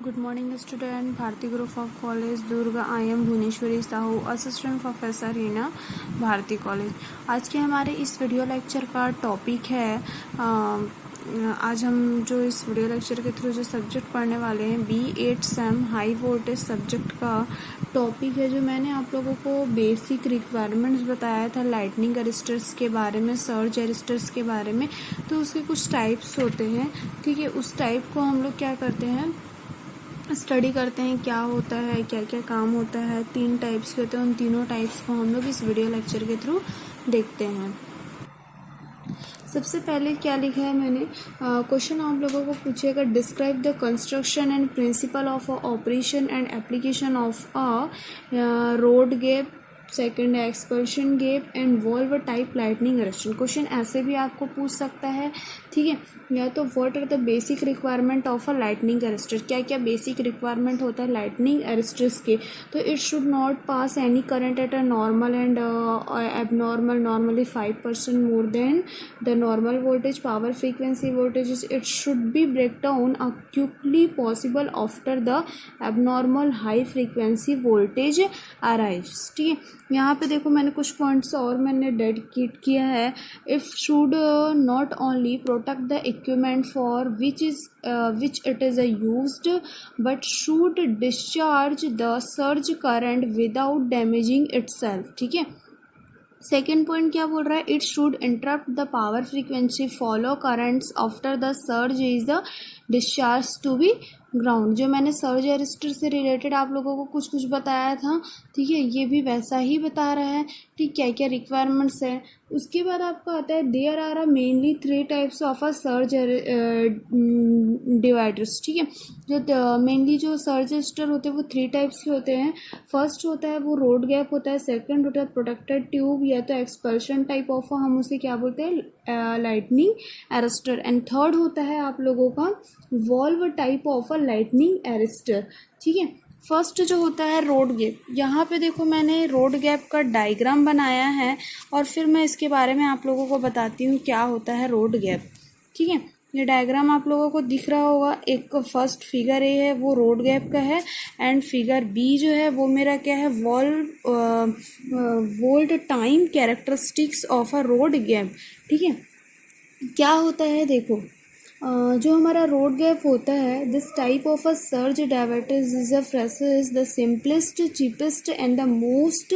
Good morning student, Bharti Group of College, Durga. I am Bhuneshwari Sahu, Assistant Professor in Bharati college. आज के हमारे इस video lecture का topic है आज हम जो इस वीडियो लेक्चर के थ्रू जो सब्जेक्ट पढ़ने वाले हैं B8 same high voltage subject का टॉपिक है। जो मैंने आप लोगों को बेसिक रिक्वायरमेंट्स बताया था लाइटनिंग अरेस्टर्स के बारे में, सर्ज अरेस्टर्स के बारे में, तो उसके कुछ टाइप्स होते हैं। ठीक है, उस टाइप को हम लोग क्या करते हैं, स्टडी करते हैं, क्या होता है, क्या क्या काम होता है। 3 टाइप्स के होते हैं, उन तीनों टाइप्स को हम लोग इस वीडियो लेक्चर के थ्रू देखते हैं। सबसे पहले क्या लिखा है मैंने, क्वेश्चन आप लोगों को पूछेगा, describe the construction and principle of operation and application of a rod gap, second है expulsion gap and valve type lightning arrester. Question ऐसे भी आपको पूछ सकता है, ठीक है, या तो what are the basic requirement of a lightning arrester, क्या क्या बेसिक रिक्वायरमेंट होता है लाइटनिंग अरेस्टर्स के। तो it should not pass any current at a normal and abnormal, normally 5% more than the normal voltage, power frequency voltage it should be break down quickly possible after the abnormal high frequency voltage arrives. ठीक है, यहाँ पे देखो मैंने कुछ points और मैंने dedicate किया है। If should not only protect the equipment for which it is used but should discharge the surge current without damaging itself। ठीक है, सेकेंड पॉइंट क्या बोल रहा है, it should interrupt the power frequency follow currents after the surge is the discharge to be ground. जो मैंने surge arrester से related आप लोगों को कुछ कुछ बताया था, ठीक है, ये भी वैसा ही बता रहा है। ठीक, क्या क्या रिक्वायरमेंट्स है। उसके बाद आपका आता है, there are mainly 3 types of a surge dividers. ठीक है, जो मेनली जो सर्ज अरेस्टर होते हैं वो 3 टाइप्स के होते हैं। फर्स्ट होता है वो रोड गैप होता है, सेकंड होता है प्रोटेक्टेड ट्यूब या तो एक्सपल्शन टाइप ऑफ, हम उसे क्या बोलते हैं, लाइटनिंग अरेस्टर, एंड थर्ड होता है आप लोगों का valve type of a lightning arrester. ठीक है, फर्स्ट जो होता है रोड गैप, यहाँ पे देखो मैंने रोड गैप का डायग्राम बनाया है और फिर मैं इसके बारे में आप लोगों को बताती हूँ क्या होता है रोड गैप। ठीक है, ये डायग्राम आप लोगों को दिख रहा होगा। एक फर्स्ट फिगर ए है वो रोड गैप का है, एंड फिगर बी जो है वो मेरा क्या है, volt time characteristics of a rod gap. ठीक है, क्या होता है देखो, जो हमारा रोड गैप होता है, this type of a surge diverters is a perhaps the simplest, cheapest and the most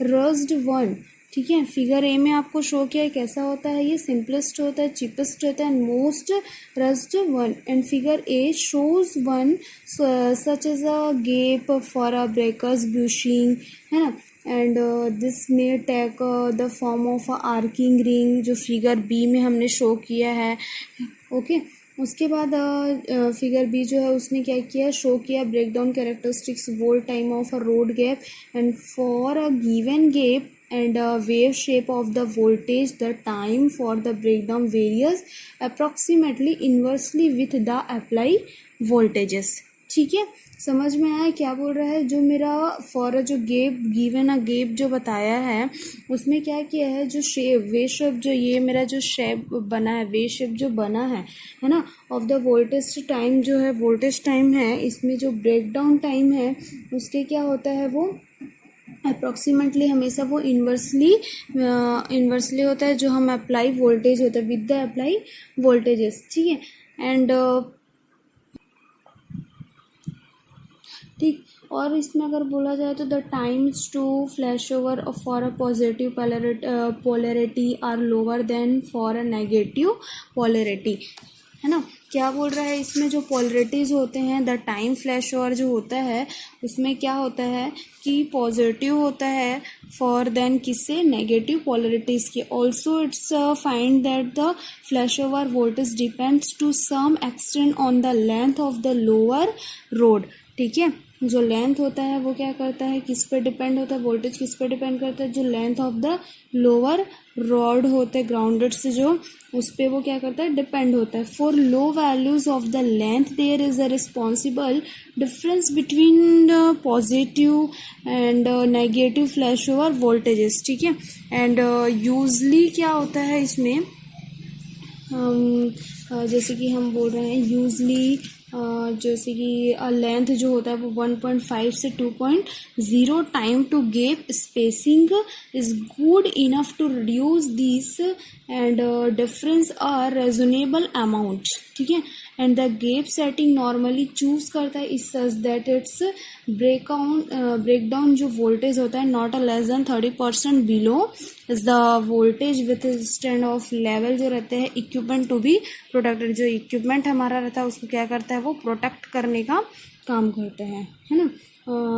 rugged one. ठीक है, फिगर ए में आपको शो किया है कैसा होता है, ये सिंपलेस्ट होता है, चीपेस्ट होता है, and most rugged one. And figure A shows one such as a gap for a breakers bushing, है ना, and this may take the form of a arcing ring, जो फिगर बी में हमने show किया है। Okay, उसके बाद figure B जो है उसने क्या किया, शो किया break down characteristics volt time of a rod gap and for a given gap and wave shape of the voltage, the time for the breakdown varies approximately inversely with the apply voltages। ठीक है, समझ में आया क्या बोल रहा है। जो मेरा फॉर जो गेप गिवन अ गेप जो बताया है उसमें क्या किया है, जो शेप वे शेप, जो ये मेरा जो शेप बना है, वे शेप जो बना है ना, ऑफ द वोल्टेज टाइम, जो है वोल्टेज टाइम है, इसमें जो ब्रेक डाउन टाइम है उसके क्या होता है, वो अप्रॉक्सीमेटली हमेशा वो इन्वर्सली होता है, जो हम अप्लाई वोल्टेज होता है विद द अप्लाई वोल्टेजेस। ठीक है, एंड ठीक, और इसमें अगर बोला जाए तो the times to flash over for a positive polarity are lower than for a negative polarity, है ना। क्या बोल रहा है, इसमें जो पोलरिटीज़ होते हैं, द टाइम फ्लैश ओवर जो होता है उसमें क्या होता है कि पॉजिटिव होता है फॉर देन किससे, नेगेटिव पोलरिटीज़ के। Also it's find that the flash over voltage depends to some extent on the length of the lower rod. ठीक है, जो लेंथ होता है वो क्या करता है, किस पे डिपेंड होता है, वोल्टेज किस पे डिपेंड करता है, जो length of the lower rod होते हैं ग्राउंडेड से, जो उस पर वो क्या करता है, डिपेंड होता है। For low values of the length there is a responsible difference between the positive and negative flash over voltages. ठीक है, एंड यूजली क्या होता है इसमें, जैसे कि हम बोल रहे हैं यूजली जैसे कि लेंथ जो होता है वो 1.5 से 2.0 time to gap spacing is good enough to reduce this and difference are reasonable amount, ठीक है। And the gap setting normally choose करता है is such that it's breakdown जो वोल्टेज होता है not a less than 30% below is the voltage withstand off level जो रहते हैं इक्विपमेंट टू बी प्रोटेक्टेड। जो इक्विपमेंट हमारा रहता है उसको क्या करता है, वो प्रोटेक्ट करने का काम करते हैं, है ना।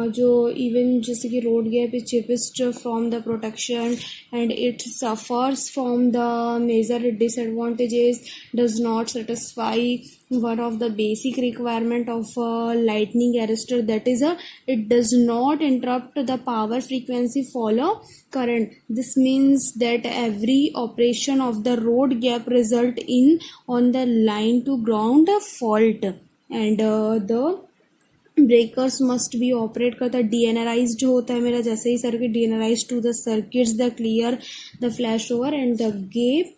जो इवन जैसे कि rod gap is cheapest from the protection and it suffers from the major disadvantages does not satisfy one of the basic requirement of lightning arrestor, that is it does not interrupt the power frequency follow current. This means that every operation of the road gap result in on the line to ground fault and the breakers must be operate करता है। Deenergise जो होता है मेरा जैसे ही circuit deenergise to the circuits the clear the flash over and the gap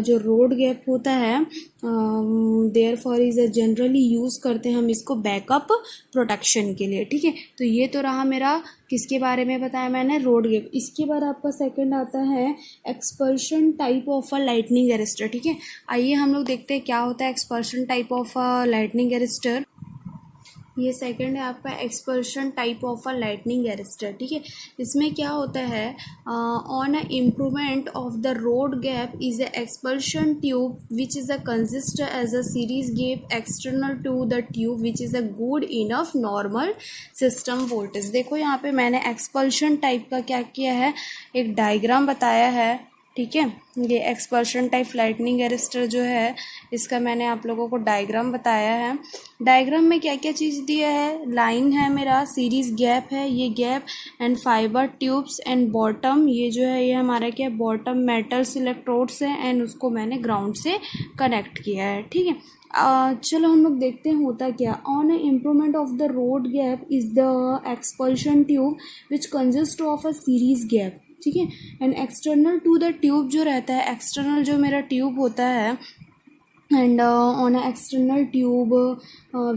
जो rod gap होता है therefore is generally use करते हैं हम इसको बैकअप प्रोटेक्शन के लिए, ठीक है। तो ये तो रहा मेरा किसके बारे में बताया मैंने, रोड गैप। इसके बाद आपका सेकंड आता है expulsion type of a lightning arrester, ठीक है। आइए हम लोग देखते हैं क्या होता है expulsion type of a lightning arrester. ये सेकंड है आपका expulsion type of a lightning arrester, ठीक है। इसमें क्या होता है, on a improvement of the rod gap is a expulsion tube which is a consist as a series gap external to the tube which is a good enough normal system voltage. देखो यहाँ पे मैंने expulsion type का क्या किया है, एक diagram बताया है, ठीक है। ये एक्सपल्शन टाइप लाइटनिंग अरेस्टर जो है इसका मैंने आप लोगों को डायग्राम बताया है। डायग्राम में क्या क्या चीज़ दिया है, लाइन है मेरा, सीरीज गैप है, ये gap and fibre tubes and bottom, ये जो है ये हमारा क्या बॉटम मेटल्स इलेक्ट्रोड्स है एंड उसको मैंने ग्राउंड से कनेक्ट किया है, ठीक है। चलो हम लोग देखते हैं होता क्या। On a improvement of the rod gap is the expulsion tube which consist of a series gap, ठीक है। And external to the tube जो रहता है, एक्सटर्नल जो मेरा ट्यूब होता है and on a external tube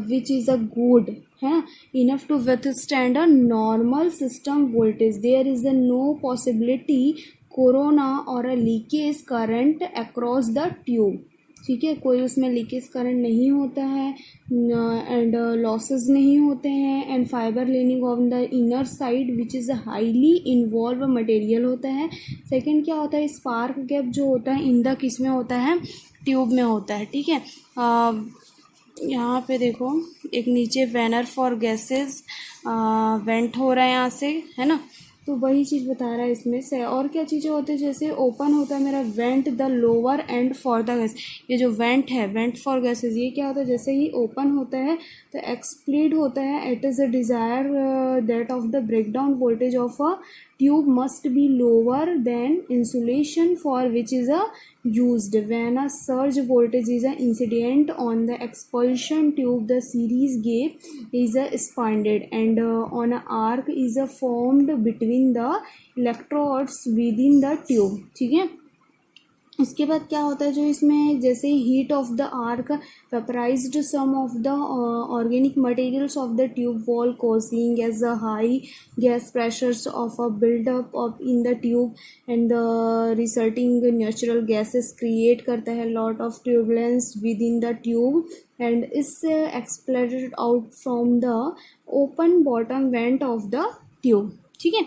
which is a good है enough to withstand a normal system voltage, there is a no possibility corona और a leakage current across the tube, ठीक है। कोई उसमें लीकेज करंट नहीं होता है एंड लॉसेस नहीं होते हैं and fibre lining on the inner side which is a highly involve material होता है। सेकंड क्या होता है, स्पार्क गैप जो होता है इन द किस में होता है, ट्यूब में होता है, ठीक है। यहाँ पे देखो एक नीचे वैनर फॉर गैसेस वेंट हो रहा है यहाँ से, है ना। तो वही चीज़ बता रहा है इसमें से। और क्या चीज़ें होती है, जैसे ओपन होता है मेरा went the lower and for the gas, ये जो वेंट है वेंट फॉर गैसेज, ये क्या होता है, जैसे ही ओपन होता है तो एक्सप्लीड होता है। It is a desire that of the breakdown voltage of a tube must be lower than insulation for which is a used when a surge voltage is a incident on the expulsion tube, the series gap is a expanded and on a arc is a formed between the electrodes within the tube, ठीक है। उसके बाद क्या होता है, जो इसमें जैसे heat of the arc vaporised some of the organic materials of the tube wall causing as a high gas pressures of a buildup of in the tube and the resulting natural gases create करता है lot of turbulence within the tube and इससे exploded out from the open bottom vent of the tube, ठीक है।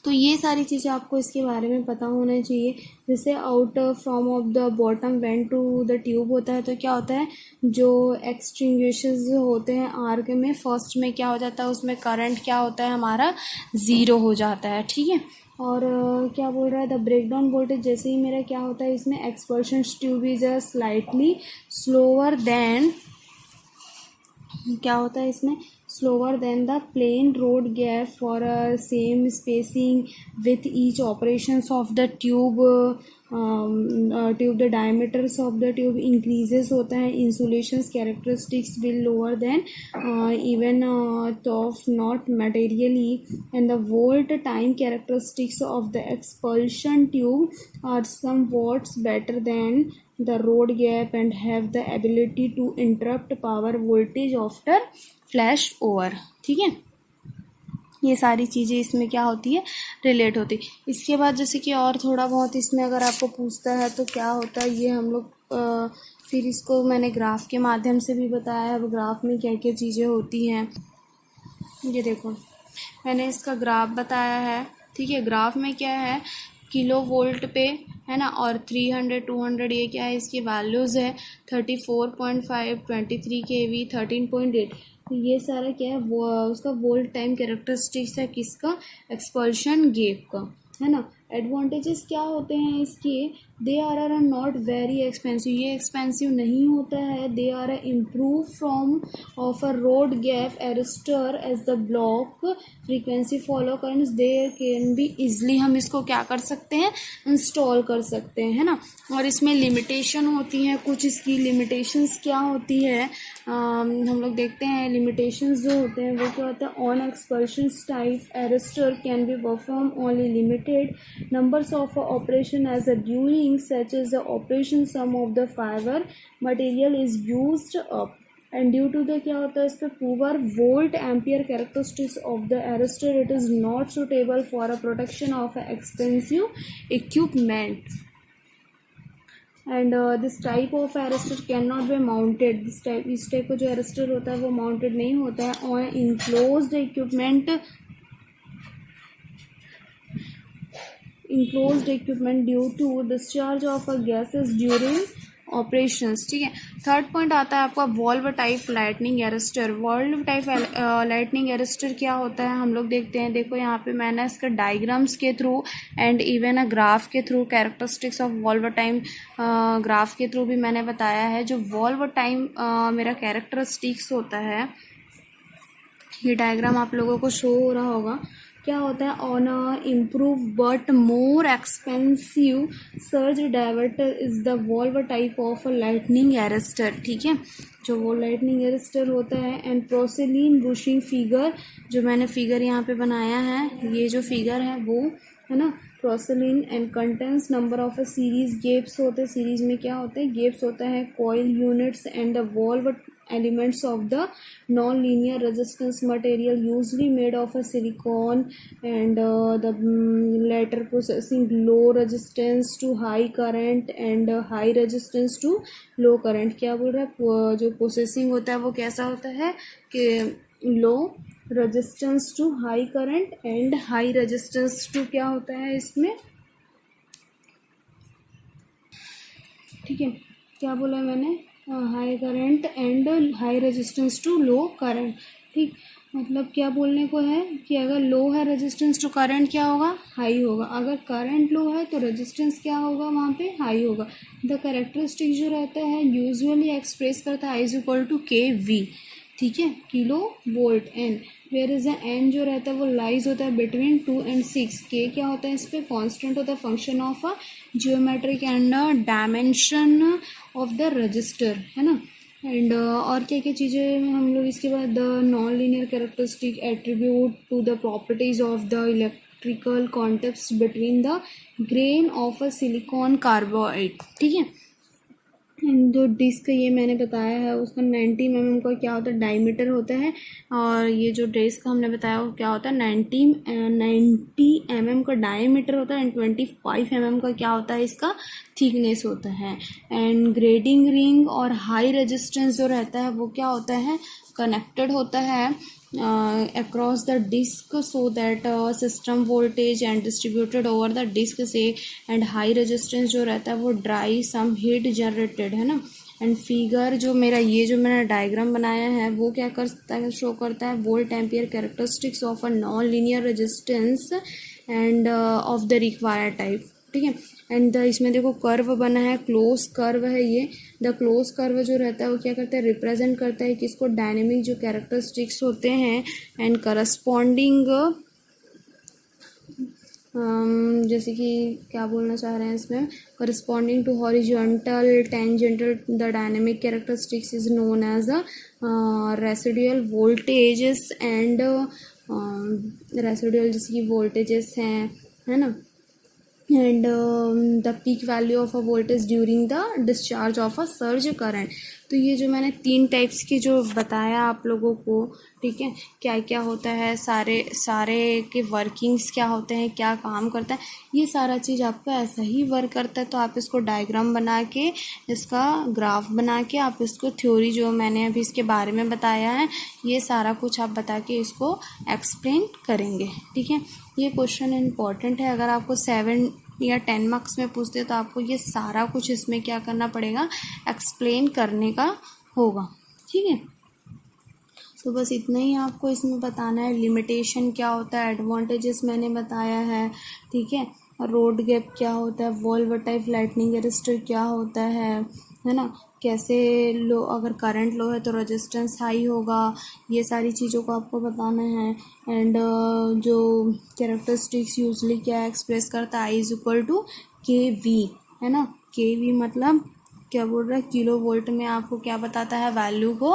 तो ये सारी चीज़ें आपको इसके बारे में पता होना चाहिए। जैसे out from of the bottom vent to the tube होता है तो क्या होता है, जो एक्सटिंग्विशर्स होते हैं आर्क में, फर्स्ट में क्या हो जाता है, उसमें करंट क्या होता है हमारा 0 हो जाता है, ठीक है। और क्या बोल रहा है, द ब्रेकडाउन वोल्टेज जैसे ही मेरा क्या होता है, इसमें expulsion tube is slightly slower then, क्या होता है इसमें, slower than the plain road gap for a same spacing with each operations of the tube the diameters of the tube increases होता है, insulations characteristics will lower than even of not materially and the volt time characteristics of the expulsion tube are somewhat better than the rod gap and have the ability to interrupt power voltage after flash over. ठीक है, ये सारी चीज़ें इसमें क्या होती है, relate होती है। इसके बाद जैसे कि और थोड़ा बहुत इसमें अगर आपको पूछता है तो क्या होता है, ये हम लोग फिर इसको मैंने ग्राफ के माध्यम से भी बताया है। अब ग्राफ में क्या क्या चीज़ें होती हैं, ये देखो मैंने इसका ग्राफ बताया है। ठीक है, ग्राफ में क्या है, किलो वोल्ट पे है ना, और 300 200 ये क्या है, इसकी वैल्यूज़ है। 34.5 23 kV 13.8, ये सारा क्या है, वो उसका वोल्ट टाइम कैरेक्टरिस्टिक्स है, किसका, एक्सपल्शन गेप का, है ना। एडवांटेजेस क्या होते हैं इसके, they are not very expensive, ये एक्सपेंसिव नहीं होता है। They are improve from of a rod gap arrester as the block frequency follow currents they can be easily, हम इसको क्या कर सकते हैं, इंस्टॉल कर सकते हैं, है ना। और इसमें लिमिटेशन होती हैं कुछ, इसकी लिमिटेशंस क्या होती है, हम लोग देखते हैं। लिमिटेशंस जो होते हैं वो क्या होता है, on expulsion type arrester can be perform only limited numbers of operation as a during such as the operation some of the fiber material is used up and due to the क्या होता है इस पे poor volt ampere characteristics of the arrestor it is not suitable for a protection of expensive equipment and this type of arrestor cannot be mounted, इस type का जो arrestor होता है वो mounted नहीं होता है on enclosed equipment due to discharge of a gases during operations। ठीक है, थर्ड पॉइंट आता है आपका valve type lightning arrester. Valve type lightning arrester क्या होता है, हम लोग देखते हैं। देखो यहाँ पे मैंने इसका डायग्राम्स के through and even a graph के through characteristics of valve time graph के थ्रू भी मैंने बताया है। जो वॉल्व टाइम मेरा कैरेक्टरिस्टिक्स होता है, ये डायग्राम आप लोगों को शो हो रहा होगा, क्या होता है, on a improve but more expensive surge diverter is the valve type of lightning arrester. ठीक है, जो वो लाइटनिंग एरेस्टर होता है। एंड प्रोसेलिन बुशिंग फिगर, जो मैंने फिगर यहाँ पे बनाया है, ये जो फिगर है वो है ना, porcelain and contains number of a series gaps होते हैं। सीरीज में क्या होते हैं, गेप्स होता है, coil units and the valve elements of the non-linear resistance material usually made of a silicon and the latter possessing low resistance to high current and high resistance to low current। क्या बोल रहा है, जो processing होता है वो कैसा होता है कि low resistance to high current and high resistance to क्या होता है इसमें, ठीक है, क्या बोला मैंने, high current and high resistance to low current. ठीक, मतलब क्या बोलने को है कि अगर लो है रेजिस्टेंस टू करंट क्या होगा, हाई होगा। अगर करंट लो है तो रेजिस्टेंस क्या होगा वहाँ पे, हाई होगा। द कैरेक्टरिस्टिक जो रहता है यूजुअली एक्सप्रेस करता है is equal to K V. ठीक है, kilo volt N, where is N जो रहता है वो लाइज होता है बिटवीन 2 and 6। के क्या होता है इस पर, कॉन्स्टेंट होता है, function of a geometric and dimension of the register, है ना। एंड और क्या क्या चीज़ें हम लोग इसके बाद, the non linear characteristic attribute to the properties of the electrical context between the grain of a silicon carbide. ठीक है, जो डिस्क ये मैंने बताया है उसका 90 mm का क्या होता है, डायमीटर होता है। और ये जो डिस्क हमने बताया वो क्या होता है, 90 mm का डायमीटर होता है एंड 25 mm का क्या होता है, इसका थिकनेस होता है। एंड ग्रेडिंग रिंग और हाई रेजिस्टेंस जो रहता है वो क्या होता है, कनेक्टेड होता है across the disk so that system voltage and distributed over the disk से, and high resistance जो रहता है वो dry some heat generated, है ना। एंड फिगर जो मेरा ये जो मैंने डायग्राम बनाया है वो क्या करता है, शो करता है volt ampere characteristics of a non linear resistance end of the required type. ठीक है, एंड इसमें देखो कर्व बना है, क्लोज कर्व है ये। द क्लोज कर्व जो रहता है वो क्या करता है, रिप्रेजेंट करता है किसको, डायनेमिक जो कैरेक्टरिस्टिक्स होते हैं। एंड करस्पॉन्डिंग जैसे कि क्या बोलना चाह रहे हैं इसमें, corresponding to horizontal tangential the dynamic characteristics is known as a residual voltages and residual जैसे कि वोल्टेजेस हैं, है ना। And the peak value of a voltage during the discharge of a surge current. तो ये जो मैंने 3 टाइप्स की जो बताया आप लोगों को, ठीक है, क्या क्या होता है, सारे के वर्किंग्स क्या होते हैं, क्या काम करता है, ये सारा चीज़ आपका ऐसा ही वर्क करता है। तो आप इसको डायग्राम बना के, इसका ग्राफ बना के, आप इसको थ्योरी जो मैंने अभी इसके बारे में बताया है, ये सारा कुछ आप बता के इसको एक्सप्लेन करेंगे, ठीक है। ये क्वेश्चन इम्पॉर्टेंट है, अगर आपको 7 या 10 मार्क्स में पूछते हैं तो आपको ये सारा कुछ इसमें क्या करना पड़ेगा, एक्सप्लेन करने का होगा, ठीक है। तो बस इतना ही आपको इसमें बताना है। लिमिटेशन क्या होता है, एडवांटेजेस मैंने बताया है, ठीक है। रोड गैप क्या होता है, वॉल्व टाइप लाइटनिंग अरेस्टर क्या होता है ना, कैसे लो, अगर करंट लो है तो रेजिस्टेंस हाई होगा, ये सारी चीज़ों को आपको बताना है। एंड जो कैरेक्टरिस्टिक्स यूजली क्या एक्सप्रेस करता है, I = KV, है ना। KV मतलब क्या बोल रहा है, किलो वोल्ट में आपको क्या बताता है, वैल्यू को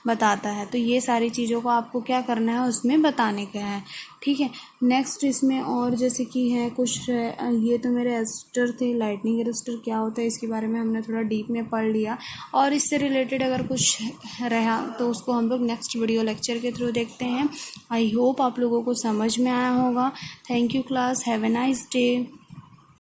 बताता है। तो ये सारी चीज़ों को आपको क्या करना है, उसमें बताने का है, ठीक है। नेक्स्ट इसमें और जैसे कि है कुछ, ये तो मेरे रजिस्टर थे, लाइटनिंग रजिस्टर क्या होता है इसके बारे में हमने थोड़ा डीप में पढ़ लिया, और इससे रिलेटेड अगर कुछ रहा तो उसको हम लोग नेक्स्ट वीडियो लेक्चर के थ्रू देखते हैं। आई होप आप लोगों को समझ में आया होगा। Thank you class, have a nice day.